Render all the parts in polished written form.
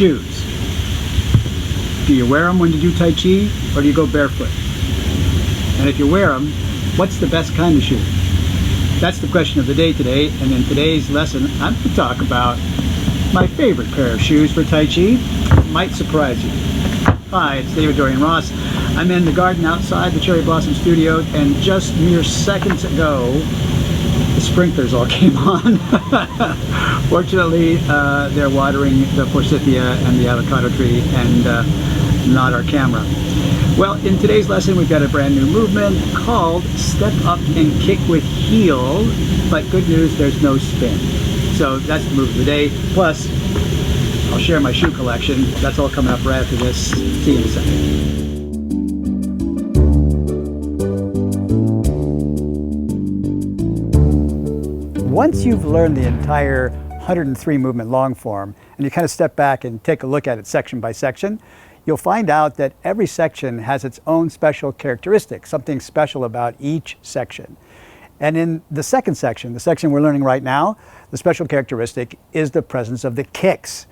shoes. Do you wear them when you do Tai Chi, or do you go barefoot? And if you wear them, what's the best kind of shoe? That's the question of the day today, and in today's lesson, I'm going to talk about my favorite pair of shoes for Tai Chi. It might surprise you. Hi, it's David-Dorian Ross. I'm in the garden outside the Cherry Blossom Studio, and just mere seconds ago, the sprinklers all came on. Fortunately, they're watering the forsythia and the avocado tree, and not our camera. Well, in today's lesson, we've got a brand new movement called Step Up and Kick with Heel, but good news, there's no spin. So that's the move of the day. Plus, I'll share my shoe collection. That's all coming up right after this. See you in a second. Once you've learned the entire 103 movement long form, and you kind of step back and take a look at it section by section, you'll find out that every section has its own special characteristics, something special about each section. And in the second section, the section we're learning right now, the special characteristic is the presence of the kicks,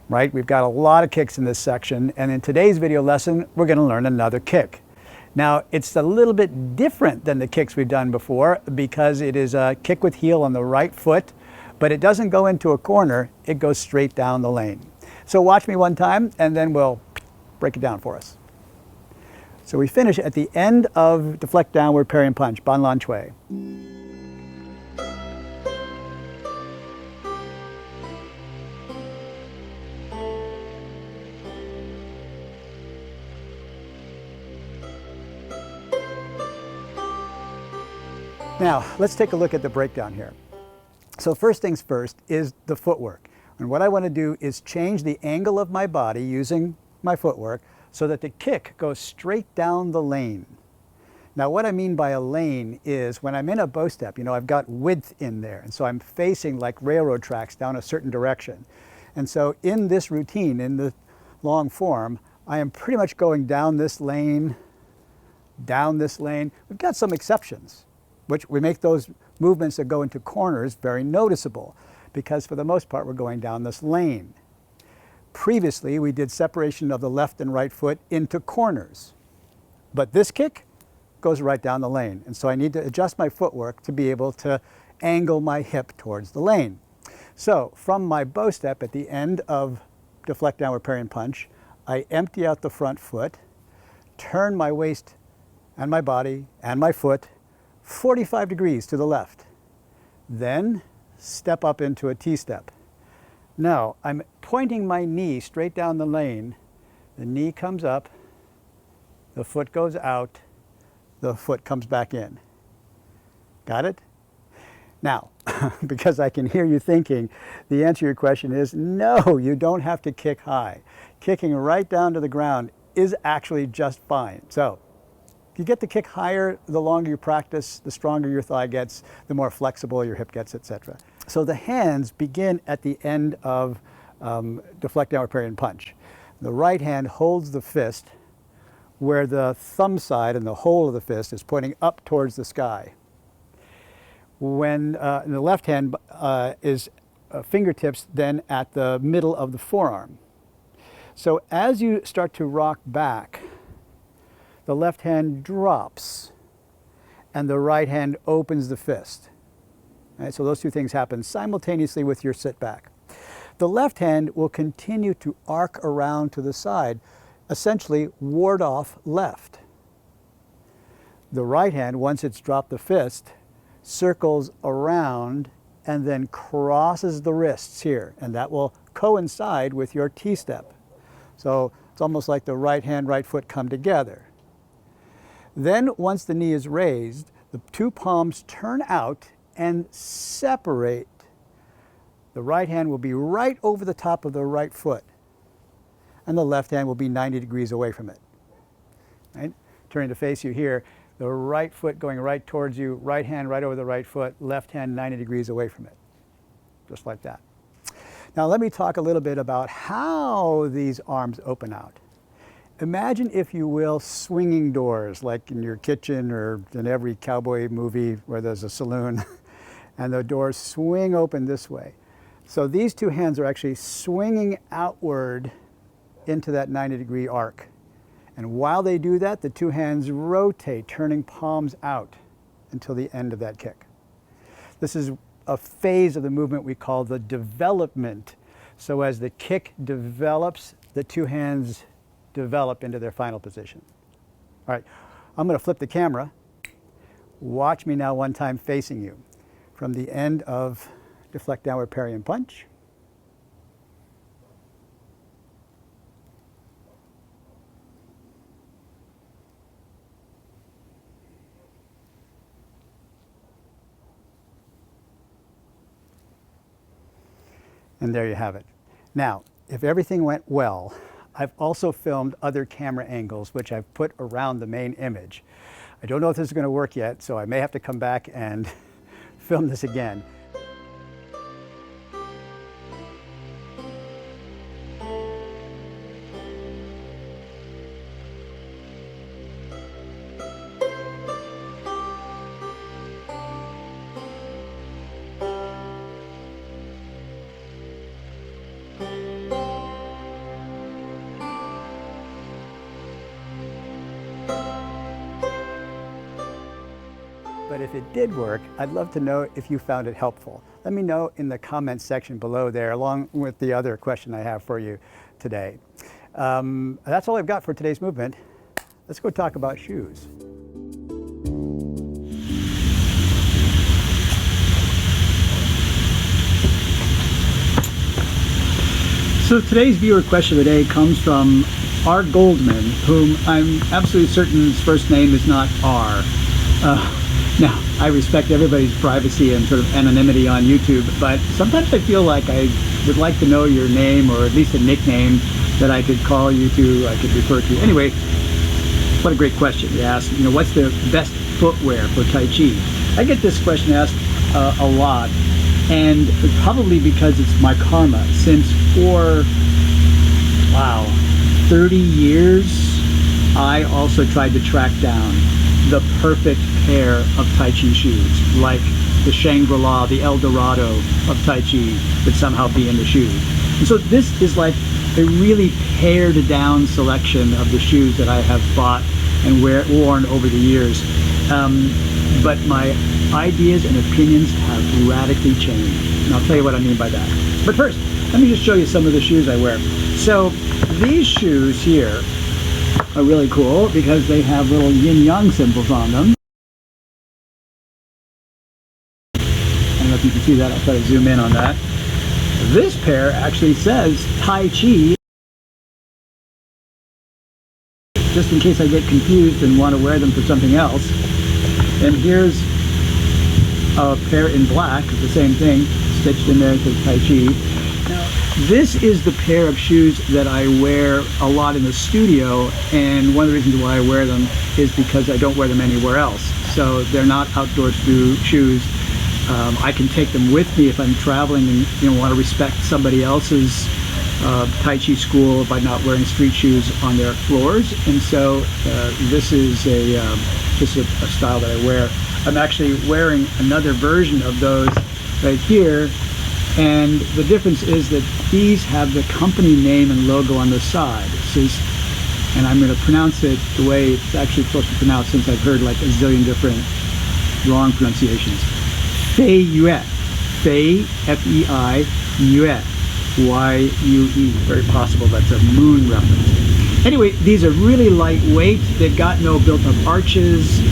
right? We've got a lot of kicks in this section, and in today's video lesson, we're going to learn another kick. Now, it's a little bit different than the kicks we've done before because it is a kick with heel on the right foot, but it doesn't go into a corner, it goes straight down the lane. So watch me one time, and then we'll break it down for us. So we finish at the end of deflect downward parry and punch, ban lan chui. Now, let's take a look at the breakdown here. So first things first is the footwork. And what I want to do is change the angle of my body using my footwork so that the kick goes straight down the lane. Now what I mean by a lane is when I'm in a bow step, you know, I've got width in there, and so I'm facing like railroad tracks down a certain direction. And so in this routine, in the long form, I am pretty much going down this lane, down this lane. We've got some exceptions, which we make those movements that go into corners very noticeable because for the most part we're going down this lane. Previously, we did separation of the left and right foot into corners, but this kick goes right down the lane. And so I need to adjust my footwork to be able to angle my hip towards the lane. So from my bow step at the end of deflect downward parry and punch, I empty out the front foot, turn my waist and my body and my foot 45 degrees to the left. Then step up into a T-step. Now, I'm pointing my knee straight down the lane. The knee comes up, the foot goes out, the foot comes back in. Got it? Now, because I can hear you thinking, the answer to your question is no, you don't have to kick high. Kicking right down to the ground is actually just fine. So, if you get the kick higher, the longer you practice, the stronger your thigh gets, the more flexible your hip gets, etc. So the hands begin at the end of deflect downward parry and punch. The right hand holds the fist where the thumb side and the whole of the fist is pointing up towards the sky. When the left hand is fingertips then at the middle of the forearm. So as you start to rock back, the left hand drops and the right hand opens the fist. Right, so those two things happen simultaneously with your sit back. The left hand will continue to arc around to the side, essentially ward off left. The right hand, once it's dropped the fist, circles around and then crosses the wrists here, and that will coincide with your T-step. So it's almost like the right hand, right foot come together. Then once the knee is raised, the two palms turn out and separate. The right hand will be right over the top of the right foot, and the left hand will be 90 degrees away from it. Right? Turning to face you here, the right foot going right towards you, right hand right over the right foot, left hand 90 degrees away from it. Just like that. Now let me talk a little bit about how these arms open out. Imagine, if you will, swinging doors like in your kitchen or in every cowboy movie where there's a saloon and the doors swing open this way. So these two hands are actually swinging outward into that 90-degree arc. And while they do that, the two hands rotate, turning palms out until the end of that kick. This is a phase of the movement we call the development. So as the kick develops, the two hands develop into their final position. All right, I'm going to flip the camera. Watch me now one time facing you. From the end of deflect downward parry and punch. And there you have it. Now, if everything went well, I've also filmed other camera angles which I've put around the main image. I don't know if this is going to work yet, so I may have to come back and film this again. But if it did work, I'd love to know if you found it helpful. Let me know in the comments section below there, along with the other question I have for you today. That's all I've got for today's movement. Let's go talk about shoes. So today's viewer question of the day comes from R. Goldman, whom I'm absolutely certain his first name is not R. Now, I respect everybody's privacy and sort of anonymity on YouTube, but sometimes I feel like I would like to know your name, or at least a nickname that I could call you to, I could refer to. Anyway, what a great question. You asked, what's the best footwear for Tai Chi? I get this question asked a lot, and probably because it's my karma, since for, 30 years, I also tried to track down the perfect pair of Tai Chi shoes, like the Shangri-La, the El Dorado of Tai Chi would somehow be in the shoes. And so this is like a really pared down selection of the shoes that I have bought and worn over the years. But my ideas and opinions have radically changed. And I'll tell you what I mean by that. But first, let me just show you some of the shoes I wear. So these shoes here are really cool because they have little yin-yang symbols on them. I don't know if you can see that. I'll try to zoom in on that. This pair actually says Tai Chi, just in case I get confused and want to wear them for something else. And here's a pair in black, the same thing, stitched in there to Tai Chi. Now, this is the pair of shoes that I wear a lot in the studio, and one of the reasons why I wear them is because I don't wear them anywhere else. So they're not outdoor shoes. I can take them with me if I'm traveling and want to respect somebody else's Tai Chi school by not wearing street shoes on their floors. And so this is just a style that I wear. I'm actually wearing another version of those right here. And the difference is that these have the company name and logo on the side. It says, and I'm going to pronounce it the way it's actually supposed to be pronounced, since I've heard like a zillion different wrong pronunciations. Fei Yue. Fei, F-E-I, Yue. Y-U-E. Very possible that's a moon reference. Anyway, these are really lightweight. They've got no built-up arches.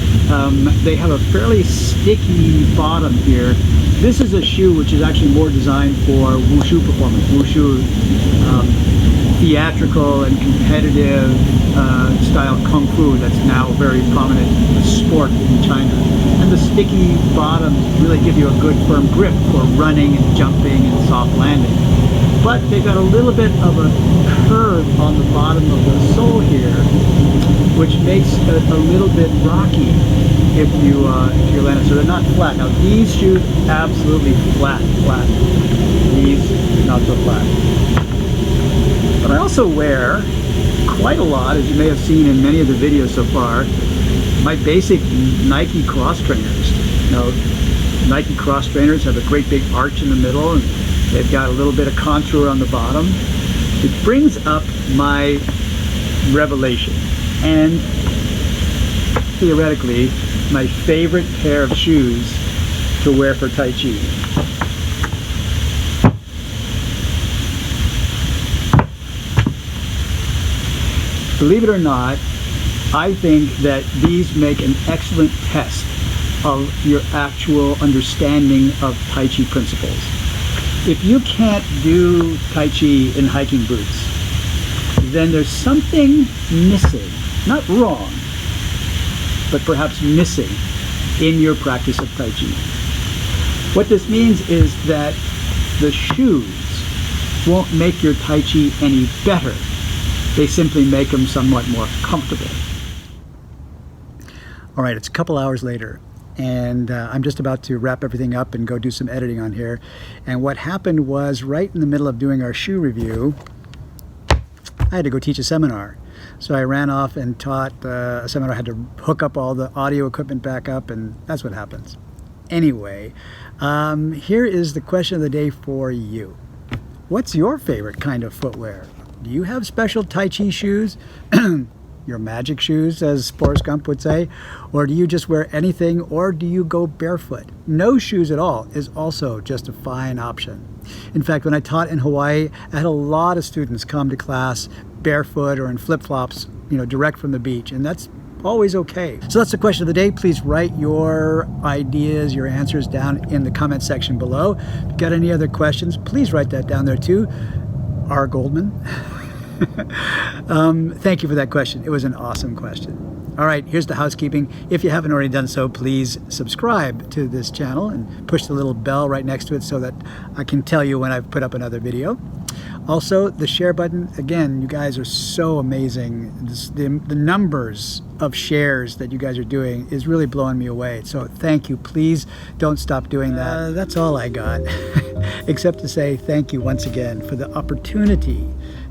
They have a fairly sticky bottom here. This is a shoe which is actually more designed for wushu performance. Wushu, theatrical and competitive style kung fu that's now very prominent sport in China. And the sticky bottoms really give you a good firm grip for running and jumping and soft landing. But they've got a little bit of a curve on the bottom of the sole here, which makes it a little bit rocky if you land it. So they're not flat. Now these shoes, absolutely flat. These, not so flat. But I also wear quite a lot, as you may have seen in many of the videos so far, my basic Nike cross trainers. Now, Nike cross trainers have a great big arch in the middle, and They've got a little bit of contour on the bottom. It brings up my revelation and theoretically my favorite pair of shoes to wear for Tai Chi. Believe it or not, I think that these make an excellent test of your actual understanding of Tai Chi principles. If you can't do Tai Chi in hiking boots, then there's something missing, not wrong, but perhaps missing in your practice of Tai Chi. What this means is that the shoes won't make your Tai Chi any better. They simply make them somewhat more comfortable. All right, it's a couple hours later, and I'm just about to wrap everything up and go do some editing on here. And what happened was, right in the middle of doing our shoe review, I had to go teach a seminar. So I ran off and taught a seminar. I had to hook up all the audio equipment back up, and that's what happens. Anyway, here is the question of the day for you. What's your favorite kind of footwear? Do you have special Tai Chi shoes? Your magic shoes, as Forrest Gump would say? Or do you just wear anything, or do you go barefoot? No shoes at all is also just a fine option. In fact, when I taught in Hawaii, I had a lot of students come to class barefoot or in flip-flops, direct from the beach, and that's always okay. So that's the question of the day. Please write your ideas, your answers down in the comment section below. If you've got any other questions, please write that down there too. R. Goldman. Thank you for that question. It was an awesome question. All right, here's the housekeeping. If you haven't already done so, please subscribe to this channel and push the little bell right next to it so that I can tell you when I've put up another video. Also, the share button, again, you guys are so amazing. The numbers of shares that you guys are doing is really blowing me away. So thank you. Please don't stop doing that. That's all I got, except to say thank you once again for the opportunity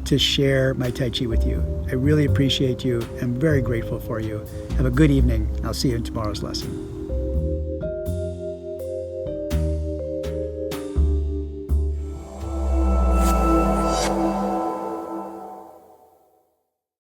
to share my Tai Chi with you. I really appreciate you. I'm very grateful for you. Have a good evening. I'll see you in tomorrow's lesson.